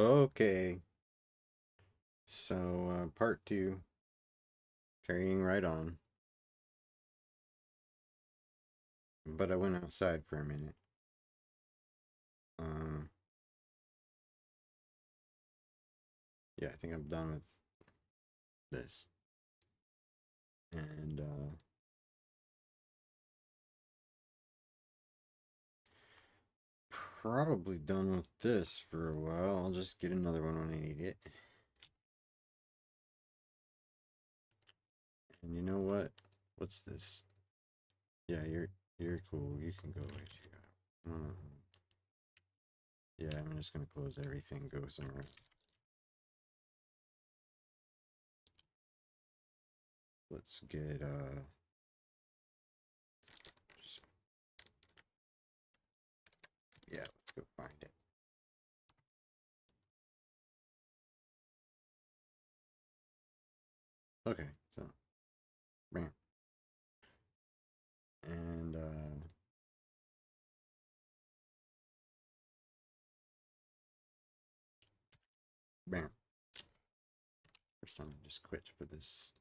Okay, so part two, carrying right on. But I went outside for a minute. Um, yeah, I think I'm done with this, and probably done with this for a while. I'll just get another one when I need it. And you know what? What's this? Yeah, you're cool. You can go away. Yeah, I'm just gonna close everything. Go somewhere. Let's get just, yeah, let's go find it. Okay, so bam, and bam. First time I just quit for this.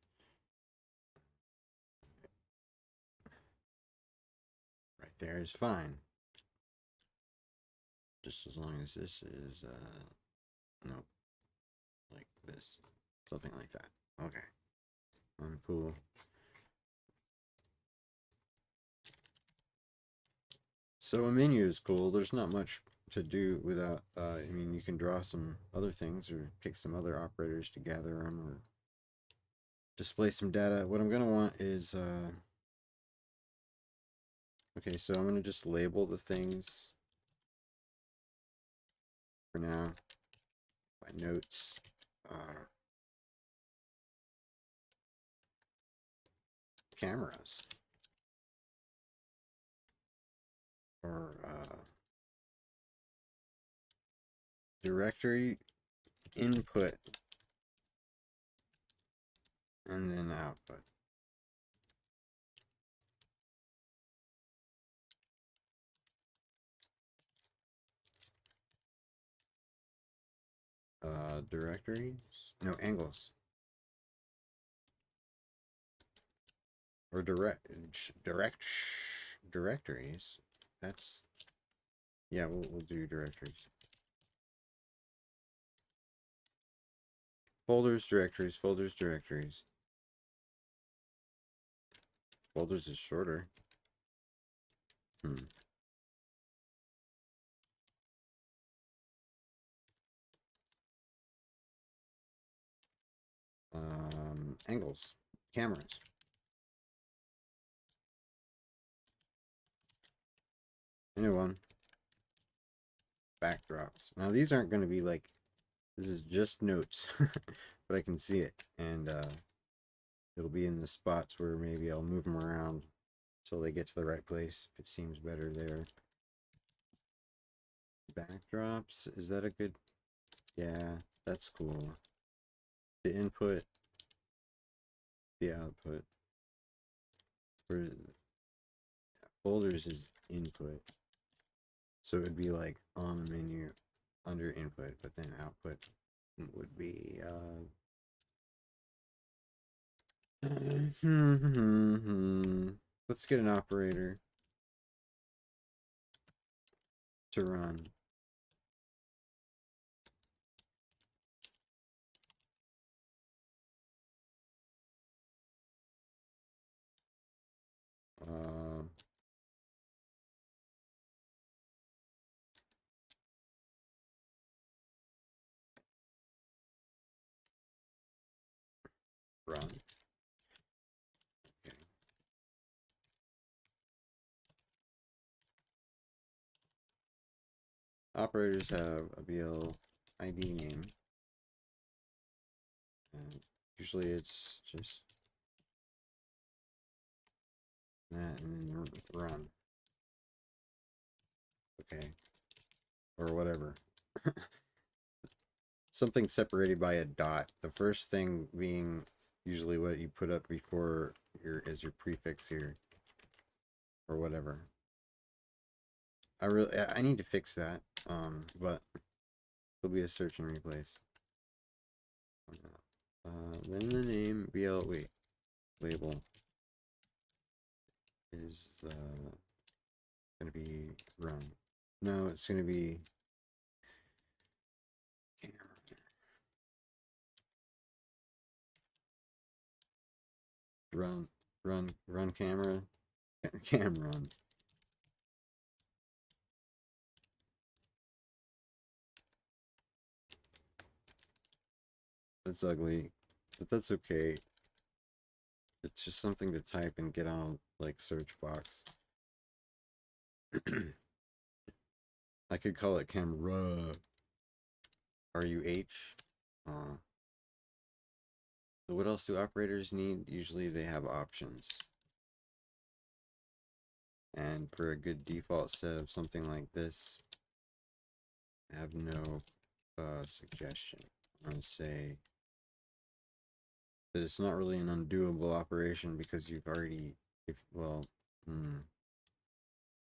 Right there is fine. Just as long as this is nope, like this, something like that. Okay, I'm cool. So a menu is cool. There's not much to do without, I mean, you can draw some other things or pick some other operators to gather them or display some data. What I'm going to want is, okay, so I'm going to just label the things for now. My notes are cameras or directory input and then output. Directories? No, angles. Or directories. That's, yeah, we'll do directories. Folders, directories, folders, directories. Folders is shorter. Angles, cameras. A new one. Backdrops. Now these aren't going to be like, this is just notes, but I can see it, and it'll be in the spots where maybe I'll move them around until they get to the right place if it seems better there. Backdrops, is that a good, yeah, that's cool. The input, the output. For folders is input. So it would be like on the menu under input, but then output would be let's get an operator to run. Uh, Run. Okay. Operators have a BL ID name. And usually it's just that and then run. Okay. Or whatever. Something separated by a dot. The first thing being usually what you put up before your is your prefix here. Or whatever. I need to fix that. But There'll be a search and replace. Then the name wait, label is gonna be run. No, it's gonna be run camera cam run. That's ugly, but that's okay. It's just something to type and get on like search box. I could call it camera. R-U-H. So what else do operators need? Usually they have options. And for a good default set of something like this, I have no suggestion. I'm going to say that it's not really an undoable operation because you've already,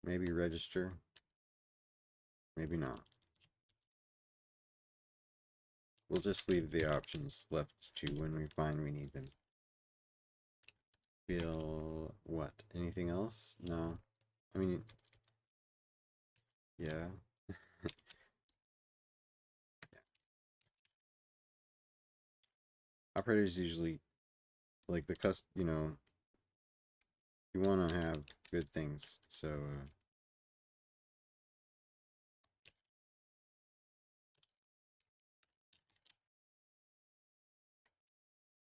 maybe register, maybe not. We'll just leave the options left to when we find we need them. Feel what? Anything else? No. I mean, yeah. Operators usually like you want to have good things. So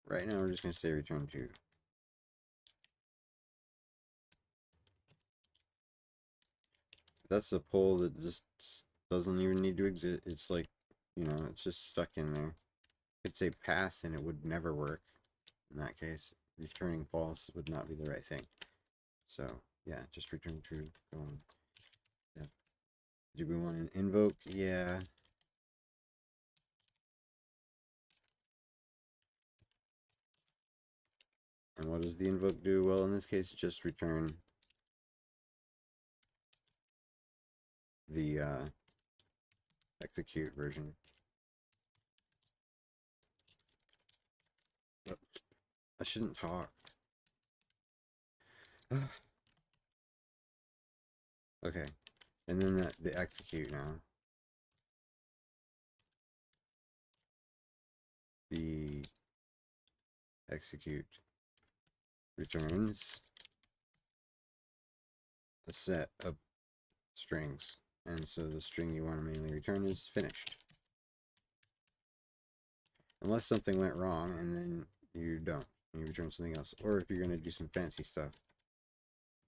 right now we're just going to say return to. That's a poll that just doesn't even need to exist. It's like, it's just stuck in there. It'd say pass and it would never work. In that case, returning false would not be the right thing. So yeah, just return true. Go on. Yeah. Do we want an invoke? Yeah. And what does the invoke do? Well, in this case, just return the execute version. I shouldn't talk. Okay, and then the execute now. The execute returns a set of strings, and so the string you want to manually return is finished. Unless something went wrong, and then you don't. You return something else, or if you're going to do some fancy stuff.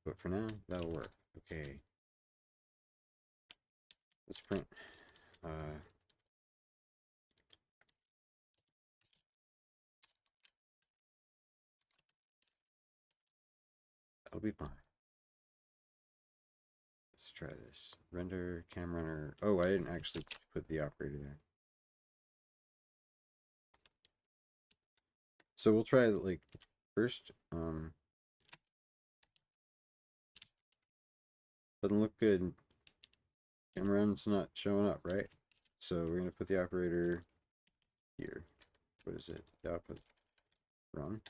But for now, that'll work. Okay. Let's print. That'll be fine. Let's try this. Render cam runner. Oh, I didn't actually put the operator there. So we'll try like first. Doesn't look good. Camera run's not showing up, right? So we're gonna put the operator here. What is it? The output run.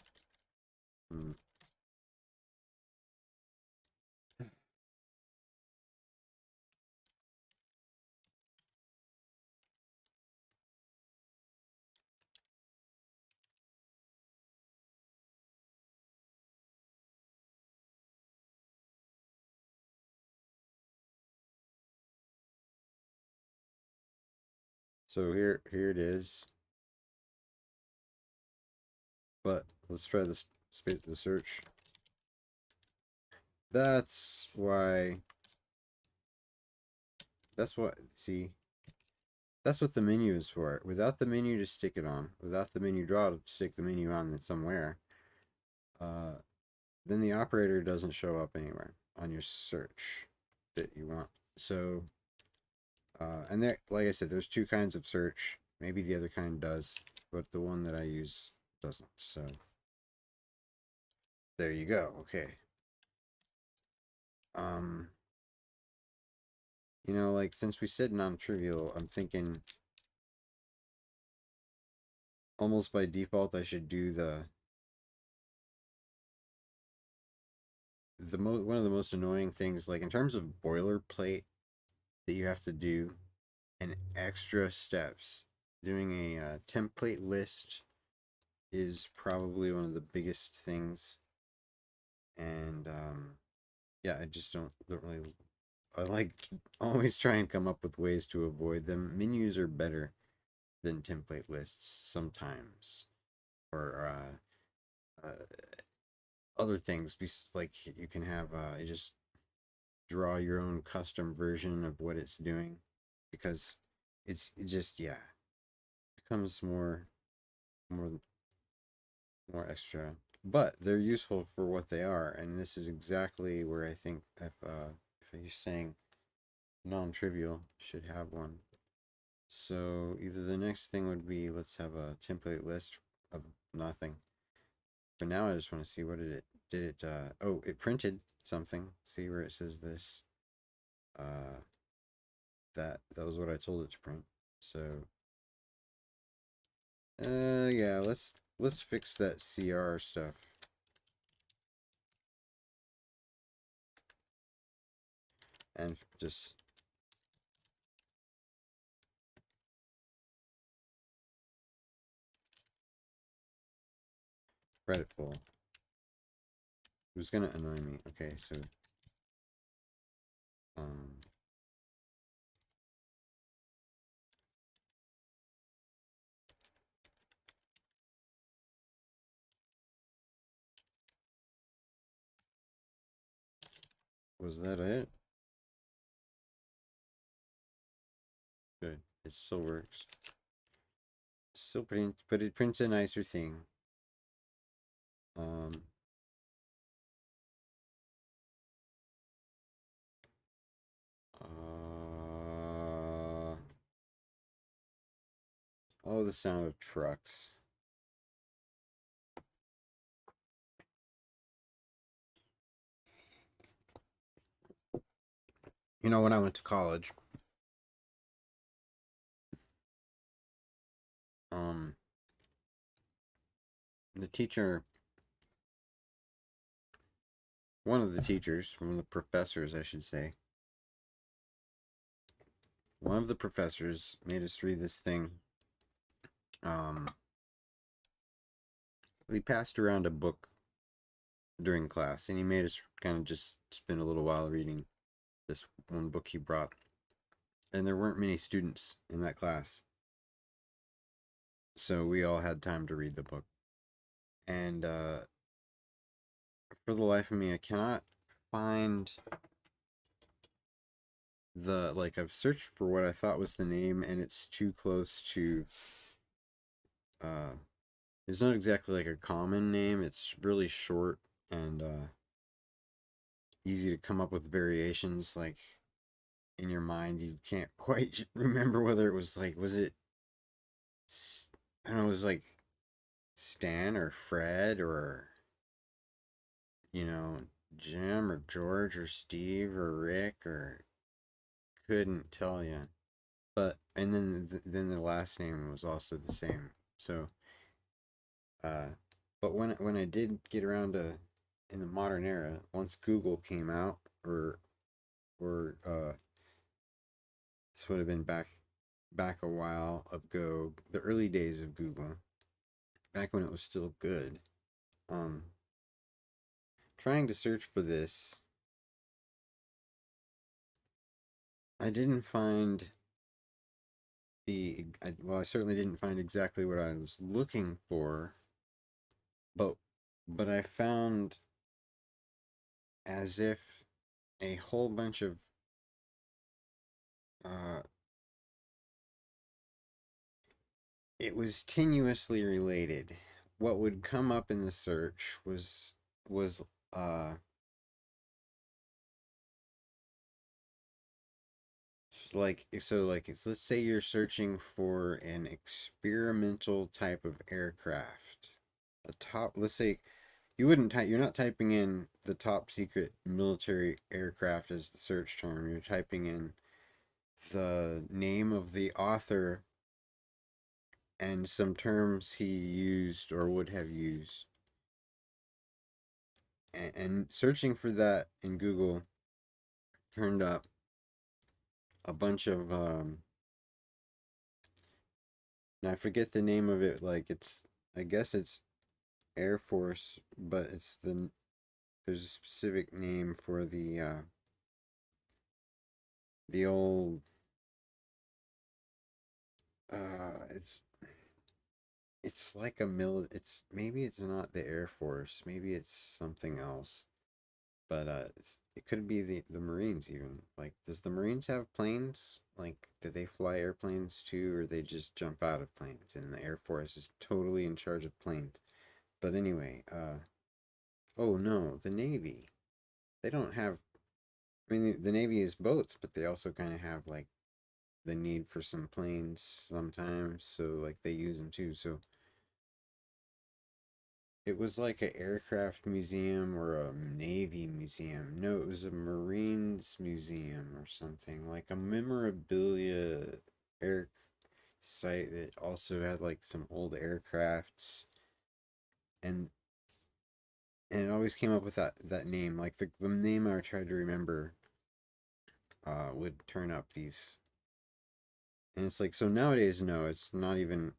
So here it is. But let's try this the search. That's why. That's what. See. That's what the menu is for. Without the menu to stick it on, without the menu draw to stick the menu on somewhere, then the operator doesn't show up anywhere on your search that you want. So, and there, like I said, there's two kinds of search. Maybe the other kind does, but the one that I use doesn't. So, there you go. Okay. Like since we said non-trivial, I'm thinking almost by default I should do one of the most annoying things, like in terms of boilerplate that you have to do and extra steps. Doing a template list is probably one of the biggest things, and yeah, I just don't really. I like always try and come up with ways to avoid them. Menus are better than template lists sometimes, or other things. Like you can have you just draw your own custom version of what it's doing, because it just, yeah, becomes more more extra, but they're useful for what they are, and this is exactly where I think if you're saying non-trivial should have one. So either the next thing would be, let's have a template list of nothing. But now I just want to see what did it oh, it printed something. See where it says this? That was what I told it to print. So yeah, let's fix that CR stuff. And just Reddit full. It was gonna annoy me. Okay, so um was that it? Good. It still works. Still print, but it prints a nicer thing. Um uh oh, the sound of trucks. You know, when I went to college, um the teacher one of the teachers, one of the professors, I should say, one of the professors made us read this thing. Um, we passed around a book during class, and he made us kind of just spend a little while reading this one book he brought. And there weren't many students in that class, so we all had time to read the book. And for the life of me, I cannot find I've searched for what I thought was the name, and it's too close to uh it's not exactly like a common name. It's really short and easy to come up with variations. Like in your mind, you can't quite remember whether it was like, was it, I don't know, it was like Stan or Fred or, you know, Jim or George or Steve or Rick, or couldn't tell you. But, and then the last name was also the same. So, uh, but when I did get around to, in the modern era, once Google came out, or this would have been back a while ago, the early days of Google, back when it was still good. Um, Trying to search for this, I didn't find well, I certainly didn't find exactly what I was looking for, but I found as if a whole bunch of uh, it was tenuously related. What would come up in the search was uh let's say you're searching for an experimental type of aircraft. Let's say you're not typing in the top secret military aircraft as the search term. You're typing in the name of the author and some terms he used or would have used. And searching for that in Google turned up a bunch of now I forget the name of it. Like it's, I guess it's Air Force, but there's a specific name for the old it's like it's, maybe it's not the Air Force, maybe it's something else. But it could be the Marines even. Like, does the Marines have planes? Like, do they fly airplanes too, or they just jump out of planes? And the Air Force is totally in charge of planes. But anyway, oh no, the Navy. They don't have. I mean, the Navy is boats, but they also kind of have like the need for some planes sometimes. So like they use them too. So it was like an aircraft museum or a Navy museum. No, it was a Marines museum or something. Like a memorabilia air site that also had like some old aircrafts, and it always came up with that name. Like the name I tried to remember would turn up these, and it's like, so nowadays, no, it's not even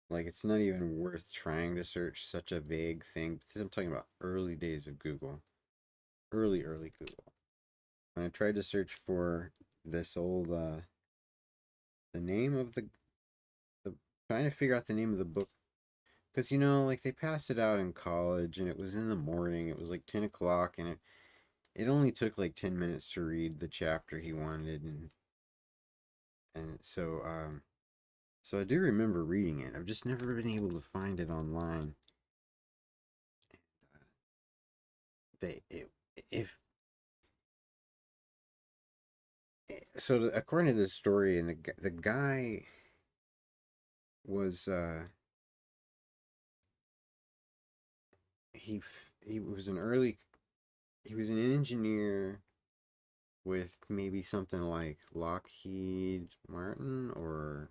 like, it's not even worth trying to search such a vague thing. I'm talking about early days of Google. Early Google. When I tried to search for this old the name of the trying to figure out the name of the book, because like they passed it out in college and it was in the morning. It was like 10 o'clock, and it only took like 10 minutes to read the chapter he wanted, and so I do remember reading it. I've just never been able to find it online. They if so according to the story, and the guy was he was he was an engineer with maybe something like Lockheed Martin or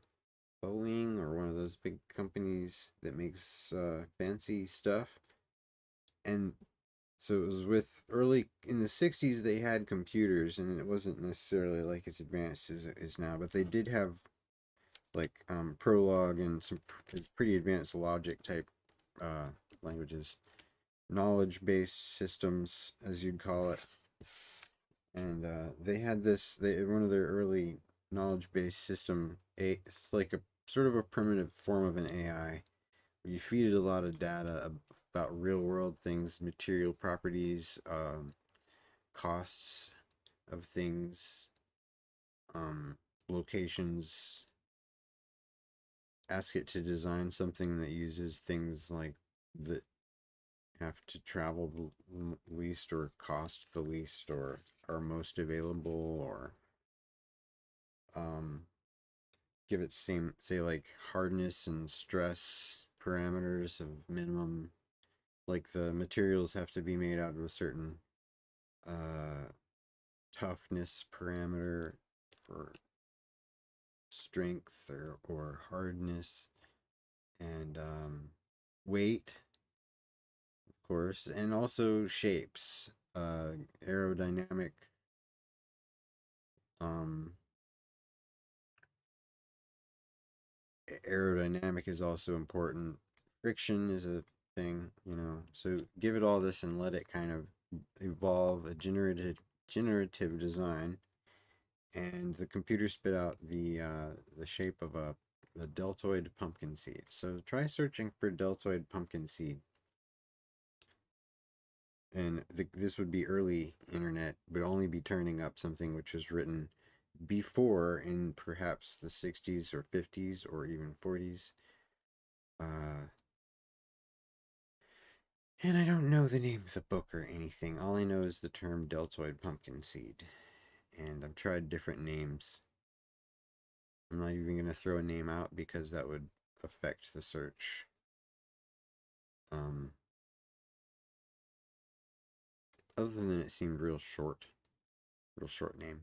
Boeing or one of those big companies that makes fancy stuff. And so it was with early in the 60s they had computers, and it wasn't necessarily like as advanced as it is now, but they did have like Prolog and some pretty advanced logic type uh, languages, knowledge based systems as you'd call it. And they had one of their early knowledge based system. It's like a sort of a primitive form of an AI where you feed it a lot of data about real world things, material properties, costs of things, um, locations. Ask it to design something that uses things like that have to travel the least or cost the least or are most available, or um, give it same, say, like hardness and stress parameters of minimum, like the materials have to be made out of a certain uh, toughness parameter for strength or hardness, and weight, of course, and also shapes, aerodynamic, um, aerodynamic is also important. Friction is a thing. So give it all this and let it kind of evolve a generative design, and the computer spit out the shape of a deltoid pumpkin seed. So try searching for deltoid pumpkin seed, and this would be early internet, would only be turning up something which was written before in perhaps the 60s or 50s or even 40s. And I don't know the name of the book or anything. All I know is the term deltoid pumpkin seed. And I've tried different names. I'm not even going to throw a name out because that would affect the search. Um, Other than it seemed real short name.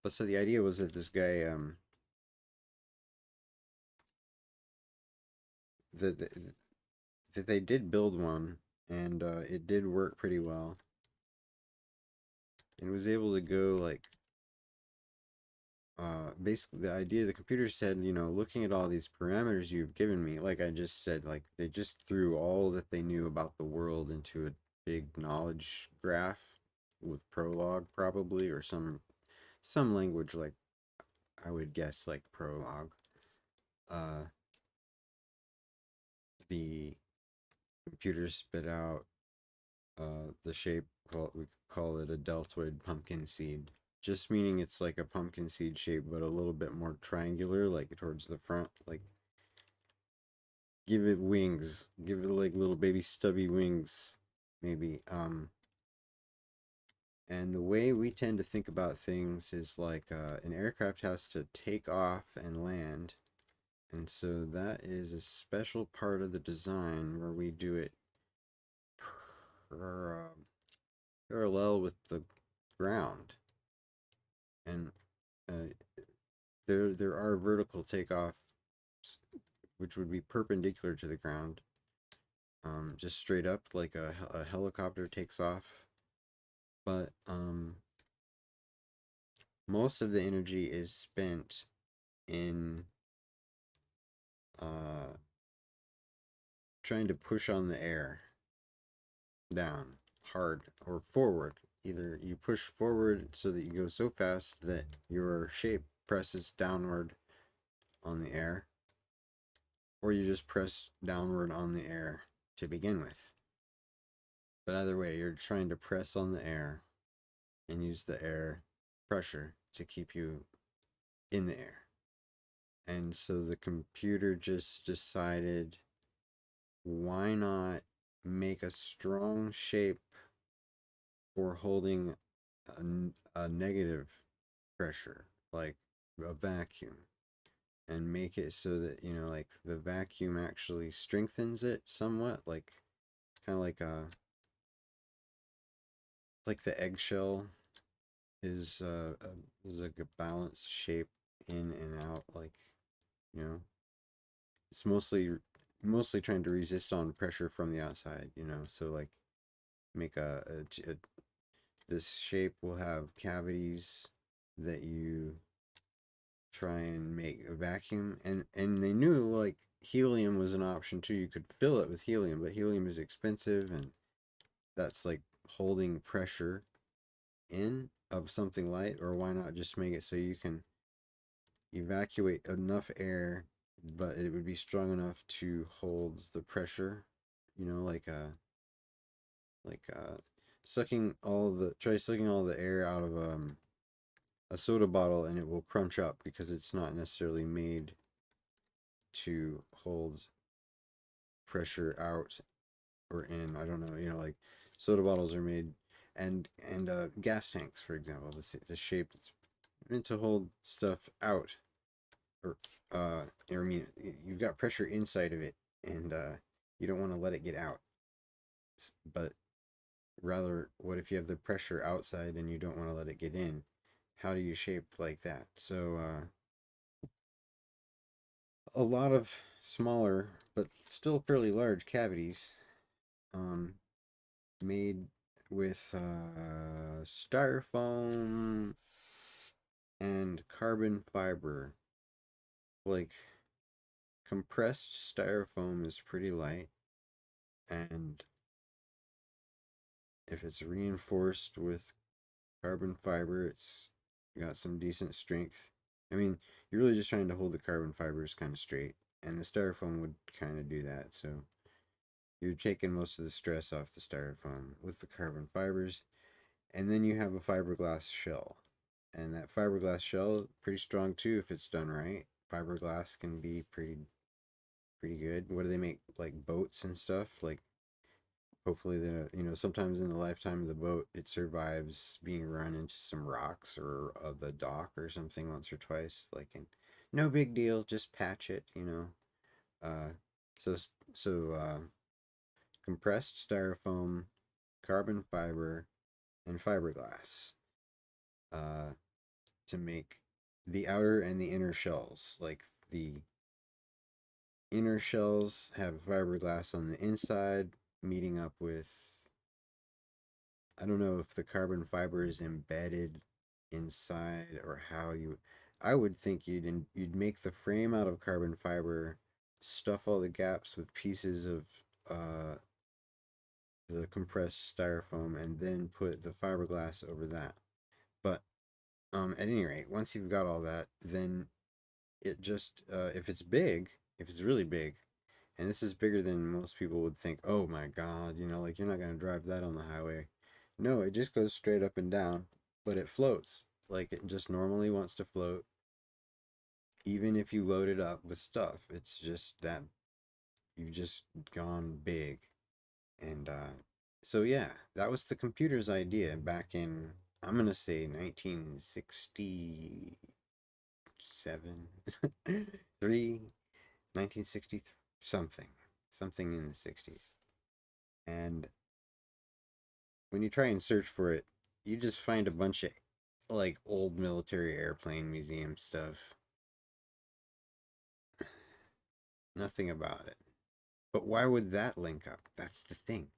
But so the idea was that this guy that they did build one, and it did work pretty well. And was able to go like basically the idea the computer said, you know, looking at all these parameters you've given me, like I just said, like they just threw all that they knew about the world into a big knowledge graph with Prolog probably, or some language, like I would guess like Prolog. uh the computer spit out the shape, we call it a deltoid pumpkin seed, just meaning it's like a pumpkin seed shape but a little bit more triangular, like towards the front, like give it wings, give it like little baby stubby wings maybe. And the way we tend to think about things is like an aircraft has to take off and land, and so that is a special part of the design where we do it per, parallel with the ground. And uh, there are vertical takeoffs which would be perpendicular to the ground, just straight up like a helicopter takes off. But most of the energy is spent in uh, trying to push on the air down hard or forward. Either you push forward so that you go so fast that your shape presses downward on the air, or you just press downward on the air to begin with. But either way, you're trying to press on the air and use the air pressure to keep you in the air. And so the computer just decided, why not make a strong shape for holding a negative pressure, like a vacuum, and make it so that, you know, like the vacuum actually strengthens it somewhat, like kind of like the eggshell is like a balanced shape in and out, like, you know, it's mostly trying to resist on pressure from the outside, you know. So like make this shape will have cavities that you try and make a vacuum, and they knew like helium was an option too. You could fill it with helium, but helium is expensive, and that's like holding pressure in of something light. Or why not just make it so you can evacuate enough air, but it would be strong enough to hold the pressure, you know, like try sucking all the air out of a soda bottle, and it will crunch up because it's not necessarily made to hold pressure out or in. I don't know, you know, like soda bottles are made, and gas tanks, for example, the shape that's meant to hold stuff out, or I mean, you've got pressure inside of it, and you don't want to let it get out. But rather, what if you have the pressure outside and you don't want to let it get in? How do you shape like that? So a lot of smaller but still fairly large cavities, um, made with styrofoam and carbon fiber. Like, compressed styrofoam is pretty light, and if it's reinforced with carbon fiber, it's got some decent strength. I mean, you're really just trying to hold the carbon fibers kind of straight, and the styrofoam would kind of do that. So you're taking most of the stress off the styrofoam with the carbon fibers, and then you have a fiberglass shell. And that fiberglass shell is pretty strong too if it's done right. Fiberglass can be pretty good. What do they make, like boats and stuff? Like, hopefully the, you know, sometimes in the lifetime of the boat it survives being run into some rocks or the dock or something once or twice, like, and no big deal, just patch it, you know. uh so so compressed styrofoam, carbon fiber, and fiberglass, uh to make the outer and the inner shells, like inner shells have fiberglass on the inside, meeting up with, I don't know if the carbon fiber is embedded inside or how you. I would think you'd make the frame out of carbon fiber, stuff all the gaps with pieces of uh, the compressed styrofoam, and then put the fiberglass over that. But at any rate, once you've got all that, then it just if it's big, if it's really big, and this is bigger than most people would think, oh my God, like you're not gonna drive that on the highway. No, it just goes straight up and down, but it floats like it just normally wants to float. Even if you load it up with stuff, it's just that you've just gone big. And so yeah, that was the computer's idea back in, I'm gonna say 1967, 3, 1963, something in the 60s. And when you try and search for it, you just find a bunch of like old military airplane museum stuff. Nothing about it. But why would that link up? That's the thing.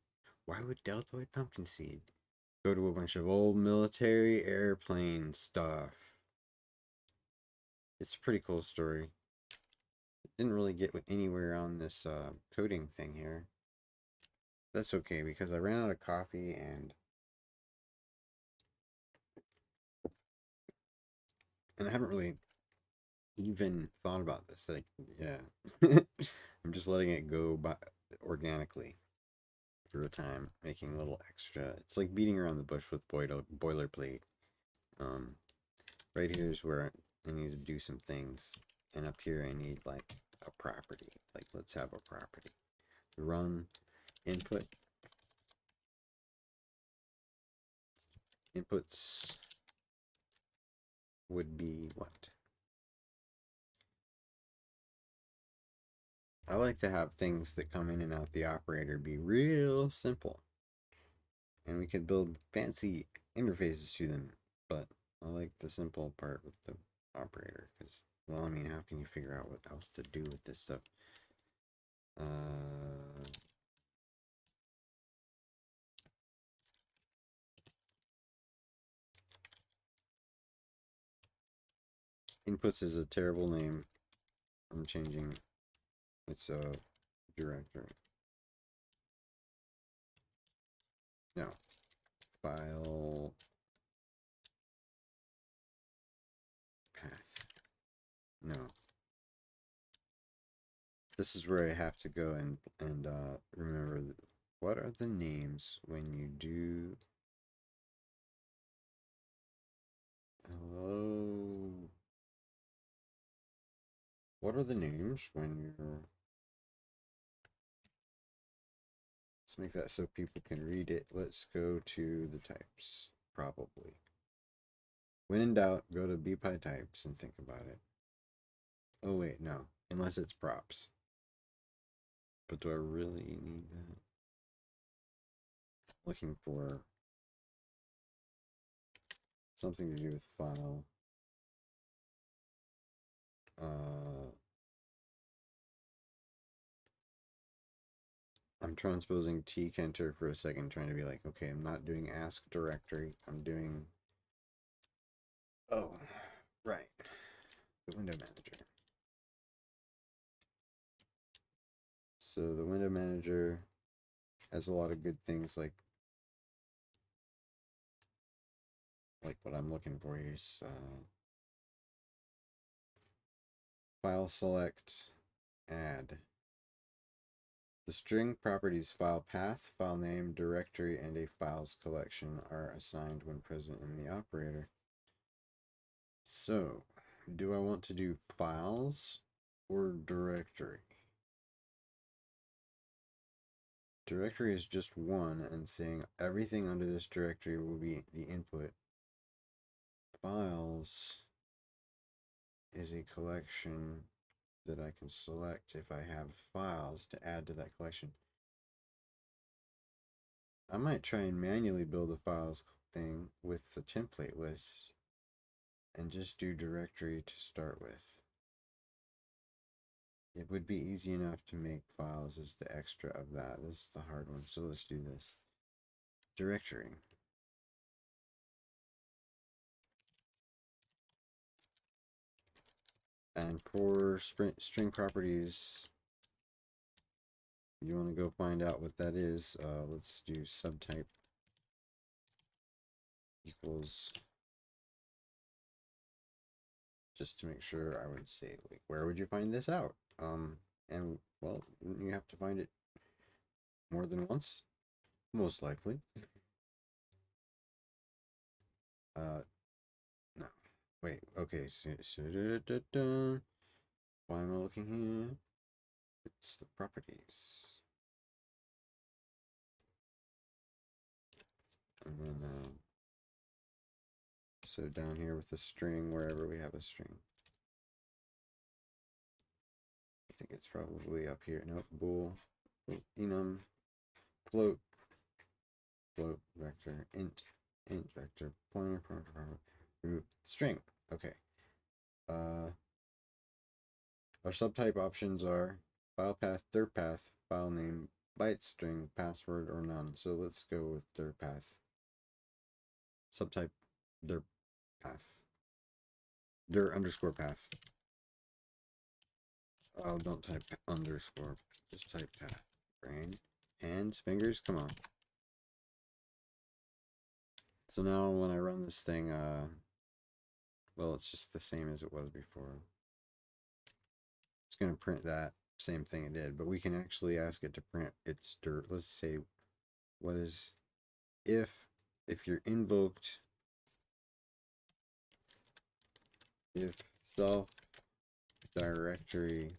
Why would deltoid pumpkin seed go to a bunch of old military airplane stuff? It's a pretty cool story. Didn't really get anywhere on this coding thing here. That's okay because I ran out of coffee and I haven't really even thought about this. Like, yeah, I'm just letting it go by organically through a time, making a little extra. It's like beating around the bush with boilerplate. Um, right here is where I need to do some things, and up here I need like a property. Like, let's have a property. Run input. Inputs would be what? I like to have things that come in and out the operator be real simple. And we could build fancy interfaces to them, but I like the simple part with the operator, because, well, I mean, how can you figure out what else to do with this stuff? Inputs is a terrible name. I'm changing. It's a directory. No. File path. No. This is where I have to go and remember what are the names when you do. Hello. What are the names when you're. Let's make that so people can read it. Let's go to the types, probably. When in doubt, go to bpy types and think about it. Oh wait, no. Unless it's props. But do I really need that? Looking for something to do with file. I'm transposing 𝓛𝓲𝓿𝓮𝓬𝓸𝓭𝓲𝓷𝓰 for a second, trying to be like, okay, I'm not doing ask directory. I'm doing. Oh, right. The window manager. So the window manager has a lot of good things like what I'm looking for here is file select add. The string properties file path, file name, directory, and a files collection are assigned when present in the operator. So, do I want to do files or directory? Directory is just one and saying everything under this directory will be the input. Files is a collection that I can select if I have files to add to that collection. I might try and manually build a files thing with the template list and just do directory to start with. it would be easy enough to make files as the extra of that. This is the hard one, so let's do this. Directory. And for string properties, you want to go find out what that is. Let's do subtype equals, just to make sure. I would say, like, where would you find this out? And well, you have to find it more than once, most likely. No, wait, okay, why am I looking here? It's the properties. And then, so down here with the string, wherever we have a string. I think it's probably up here. Nope, bool, enum, float, vector, int vector, pointer, root, string. Okay. Our subtype options are file path, dir path, file name, byte string, password, or none. So let's go with dir path. Subtype dir path. Dir underscore path. Oh, don't type underscore. Just type path. Brain. Hands, fingers, come on. So now when I run this thing, well, it's just the same as it was before. It's going to print that same thing it did, but we can actually ask it to print its dir. Let's say, what is, if you're invoked, if self directory,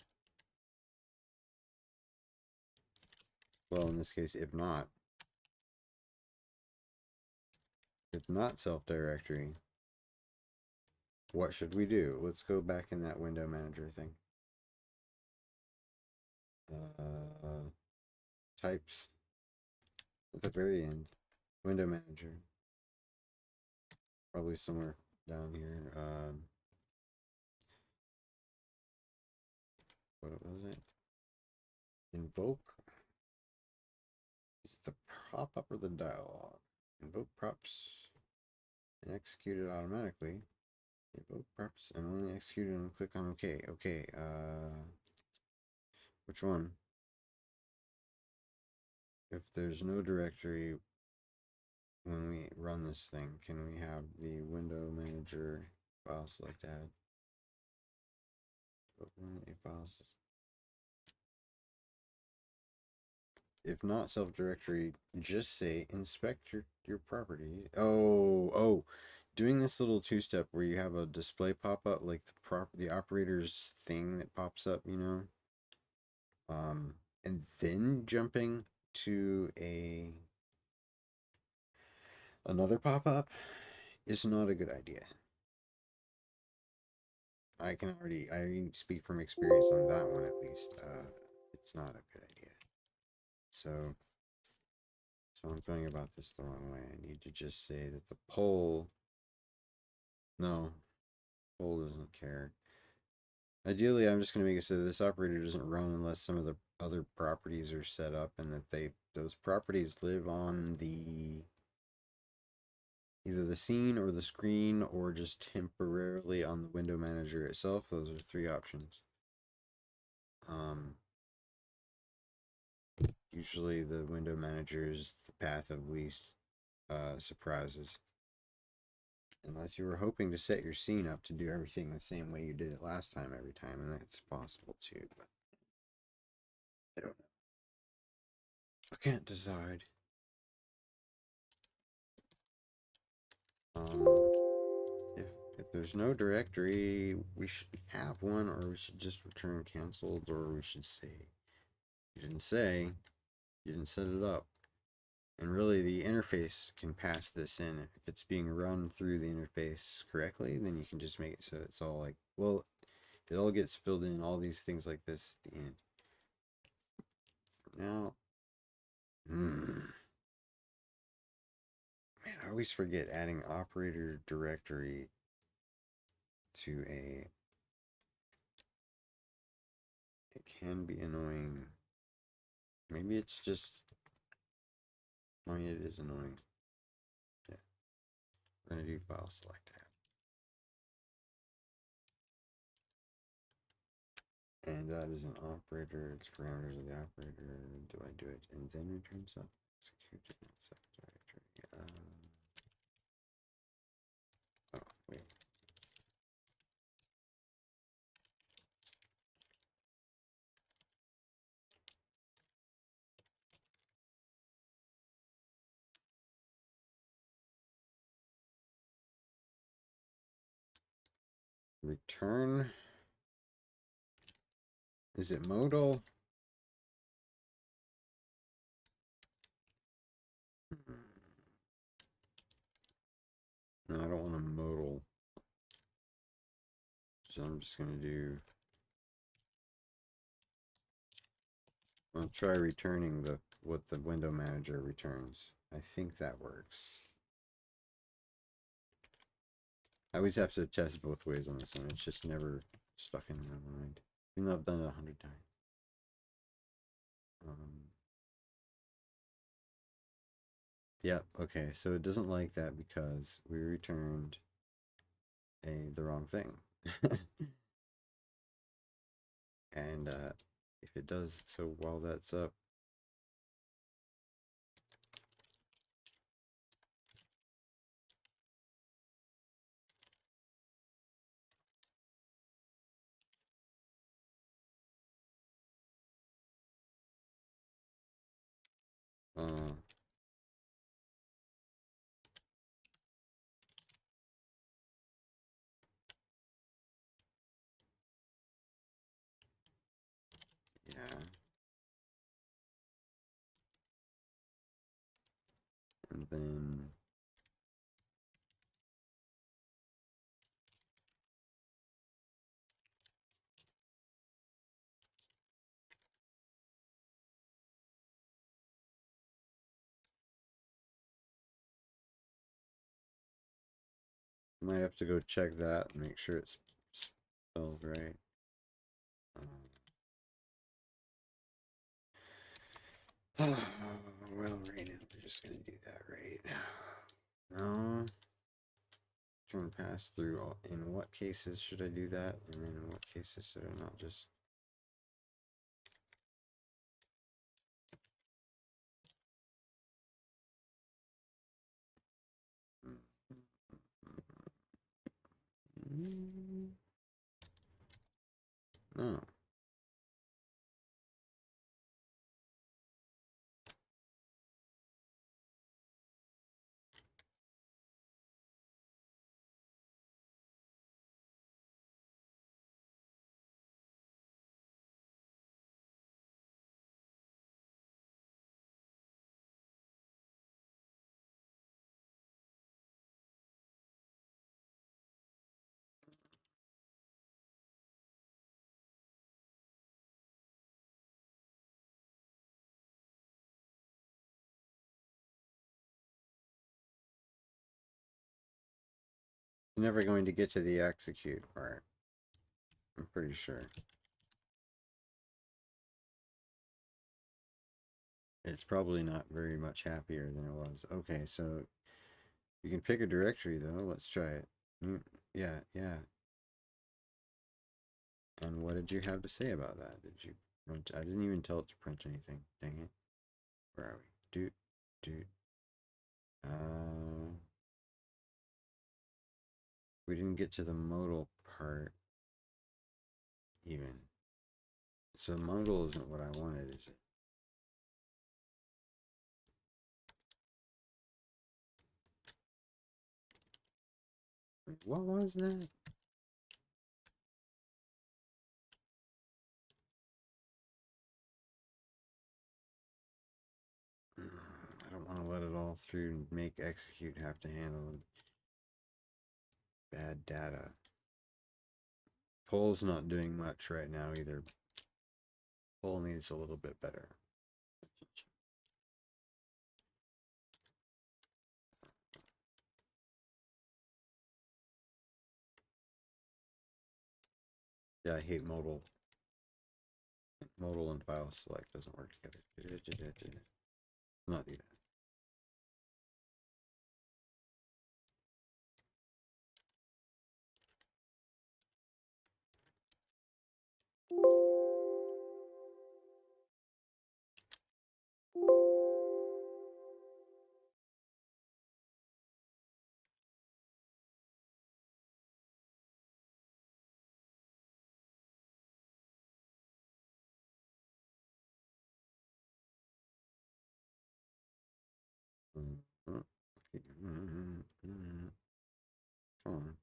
well, in this case, if not self directory, what should we do? Let's go back in that window manager thing. Types at the very end, window manager, probably somewhere down here. What was it? Invoke. Is it the pop up or the dialog? Invoke props and execute it automatically. Invoke props and only execute it and click on OK. Okay. Which one? If there's no directory when we run this thing, can we have the window manager file select add? Open a file. If not self-directory, just say inspect your property. Oh, doing this little two-step where you have a display pop up, like the operator's thing that pops up, you know, and then jumping to another pop-up is not a good idea. I speak from experience on that one at least. It's not a good idea. So I'm going about this the wrong way. I need to just say that the poll, no, poll doesn't care. Ideally, I'm just going to make it so that this operator doesn't run unless some of the other properties are set up and that those properties live on either the scene or the screen or just temporarily on the window manager itself. Those are three options. Usually the window manager is the path of least surprises. Unless you were hoping to set your scene up to do everything the same way you did it last time every time, and that's possible too, but I don't know. I can't decide. If there's no directory, we should have one, or we should just return canceled, or we should say, you didn't set it up. And really, the interface can pass this in. If it's being run through the interface correctly, then you can just make it so it's all like, well, it all gets filled in, all these things like this at the end. Now, man, I always forget adding operator directory to it can be annoying. Maybe it's just, I mean, it is annoying. Yeah, we're gonna do file select add. And that is an operator, it's parameters of the operator. Do I do it and then return stuff? Execute it, subdirectory. Oh, wait. Return. Is it modal? No, I don't want a modal. So I'm just going to do, I'll try returning what the window manager returns. I think that works. I always have to test both ways on this one. It's just never stuck in my mind. Even though I've done it 100 times. Yeah, okay, so it doesn't like that because we returned the wrong thing. And if it does, so while that's up, uh, yeah, and then might have to go check that and make sure it's spelled right. Well, right now we're just gonna do that right. No. Turn pass through. In what cases should I do that? And then in what cases should I not just? No. Never going to get to the execute part. I'm pretty sure. It's probably not very much happier than it was. Okay, so you can pick a directory though. Let's try it. Yeah, yeah. And what did you have to say about that? Did you print? I didn't even tell it to print anything. Dang it. Where are we? Dude. We didn't get to the modal part even. So modal isn't what I wanted, is it? What was that? I don't want to let it all through and make execute have to handle bad data. Poll's not doing much right now either. Poll needs a little bit better. Yeah, I hate modal. Modal and file select doesn't work together. Not do that. Come on.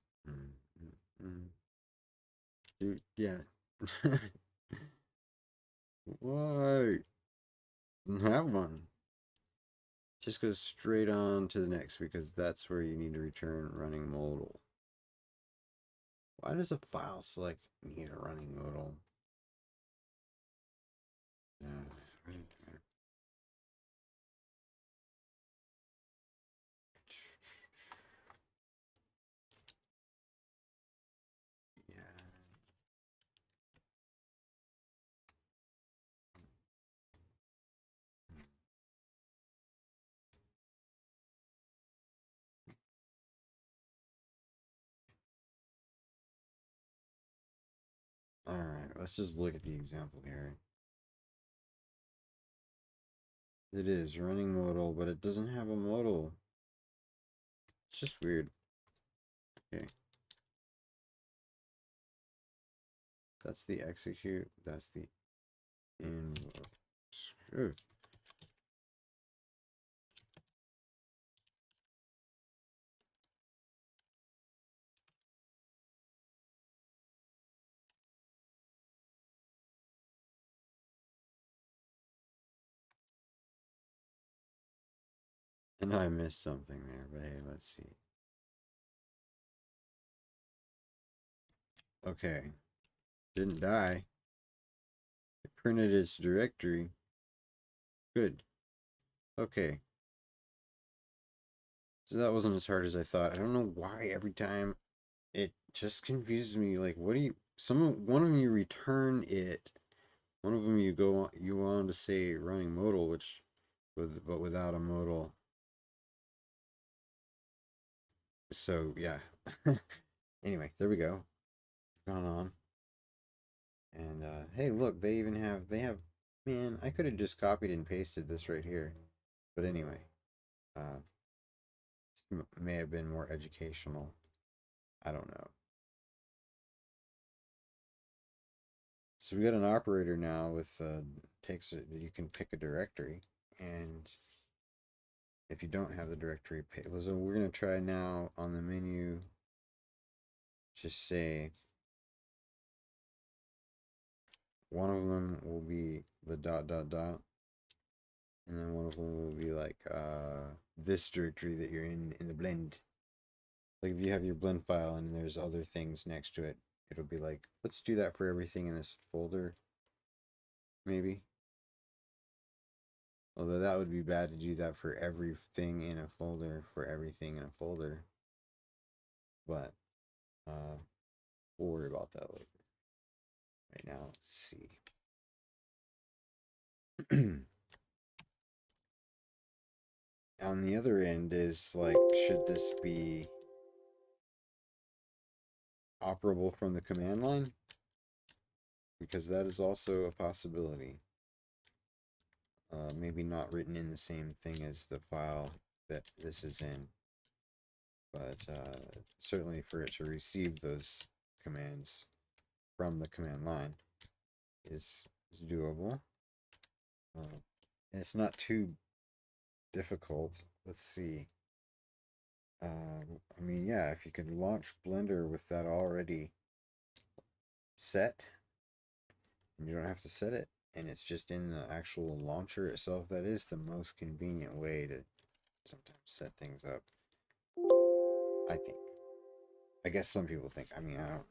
Dude, yeah. Why? Have one. Just go straight on to the next because that's where you need to return running modal. Why does a file select need a running modal? Yeah. All right, let's just look at the example here. It is running modal, but it doesn't have a modal. It's just weird. Okay. That's the execute. That's the invoke. Screw. And I missed something there, but hey, let's see. Okay. Didn't die. It printed its directory. Good. Okay. So that wasn't as hard as I thought. I don't know why every time it just confuses me. Like, what do you? One of them you return it. One of them you go on to say running modal, but without a modal. So yeah. Anyway, there we go. Gone on. And hey, look, they have. Man, I could have just copied and pasted this right here. But anyway, uh, may have been more educational. I don't know. So we got an operator now with you can pick a directory, and if you don't have the directory, so we're gonna try now on the menu. Just say one of them will be the dot dot dot, and then one of them will be like this directory that you're in the blend. Like if you have your blend file and there's other things next to it, it'll be like, let's do that for everything in this folder, maybe. Although that would be bad to do that for everything in a folder, for everything in a folder. But we'll worry about that later. Right now, let's see. On the other end is like, should this be operable from the command line? Because that is also a possibility. Maybe not written in the same thing as the file that this is in, but certainly for it to receive those commands from the command line is doable. And it's not too difficult. Let's see. I mean, yeah, if you could launch Blender with that already set, and you don't have to set it, and it's just in the actual launcher itself, that is the most convenient way to sometimes set things up. I think. I guess some people think. I mean, I don't.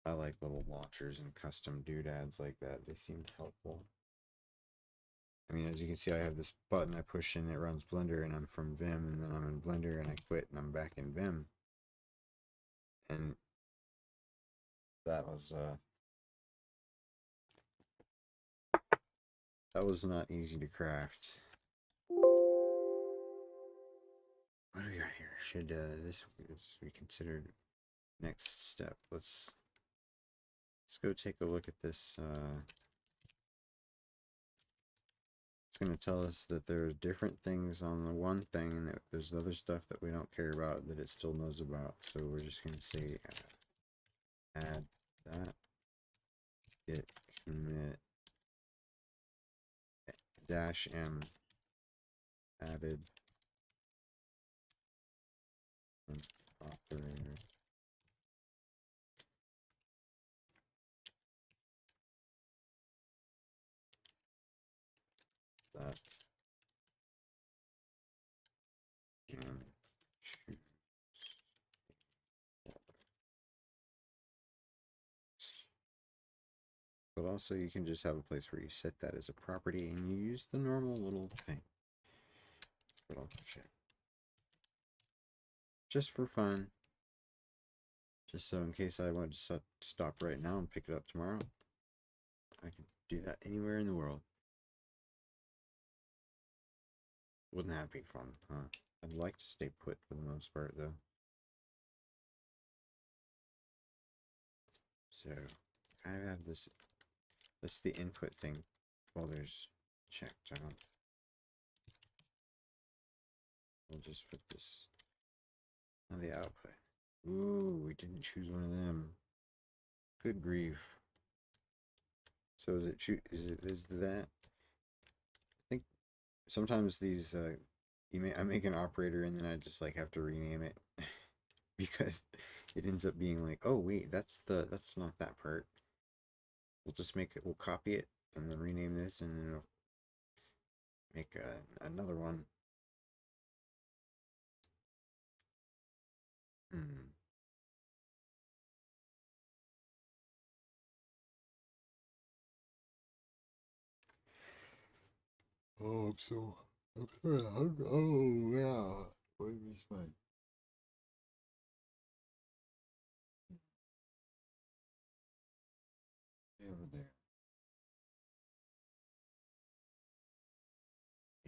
I like little launchers and custom doodads like that. They seem helpful. I mean, as you can see, I have this button I push and it runs Blender, and I'm from Vim, and then I'm in Blender, and I quit, and I'm back in Vim. And that was not easy to craft. What do we got here? Should this be considered next step? Let's go take a look at this. It's going to tell us that there's different things on the one thing, and that there's other stuff that we don't care about that it still knows about. So we're just going to say add that, git commit -m added operator. That can choose. But also you can just have a place where you set that as a property and you use the normal little thing. But I'll check. Just for fun. Just so in case I want to stop right now and pick it up tomorrow, I can do that anywhere in the world. Wouldn't that be fun, huh? I'd like to stay put for the most part, though. So, kind of have this. That's the input thing. Folders checked out. We'll just put this on the output. Ooh, we didn't choose one of them. Good grief. So is that? I think sometimes these I make an operator and then I just like have to rename it because it ends up being like, oh wait, that's not that part. We'll just we'll copy it and then rename this and then it'll make another one. Oh, I'm so oh yeah. Wait, it's fine. Over there.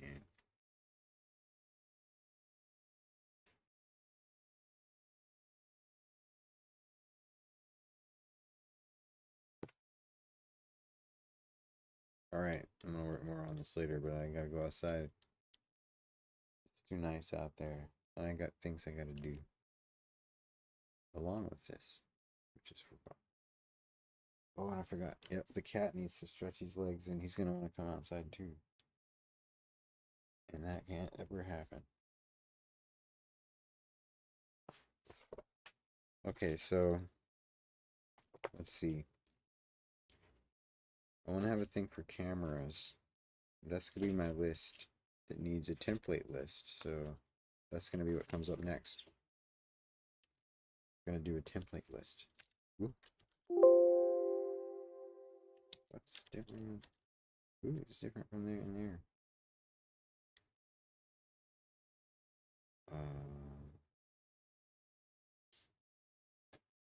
Yeah. All right, I'm gonna work more on this later, but I gotta go outside. It's too nice out there, and I got things I gotta do along with this, which is for fun. Oh, and I forgot. Yep, the cat needs to stretch his legs, and he's gonna want to come outside too, and that can't ever happen. Okay, so let's see. I want to have a thing for cameras. That's gonna be my list that needs a template list, so that's gonna be what comes up next. I'm gonna do a template list. Whoop. What's different? Ooh, it's different from there and there.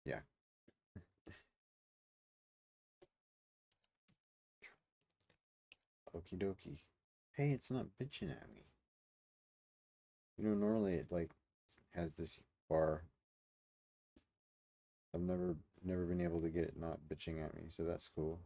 Yeah. Okie dokie. Hey, it's not bitching at me. You know, normally it like has this bar. I've never been able to get it not bitching at me, so that's cool.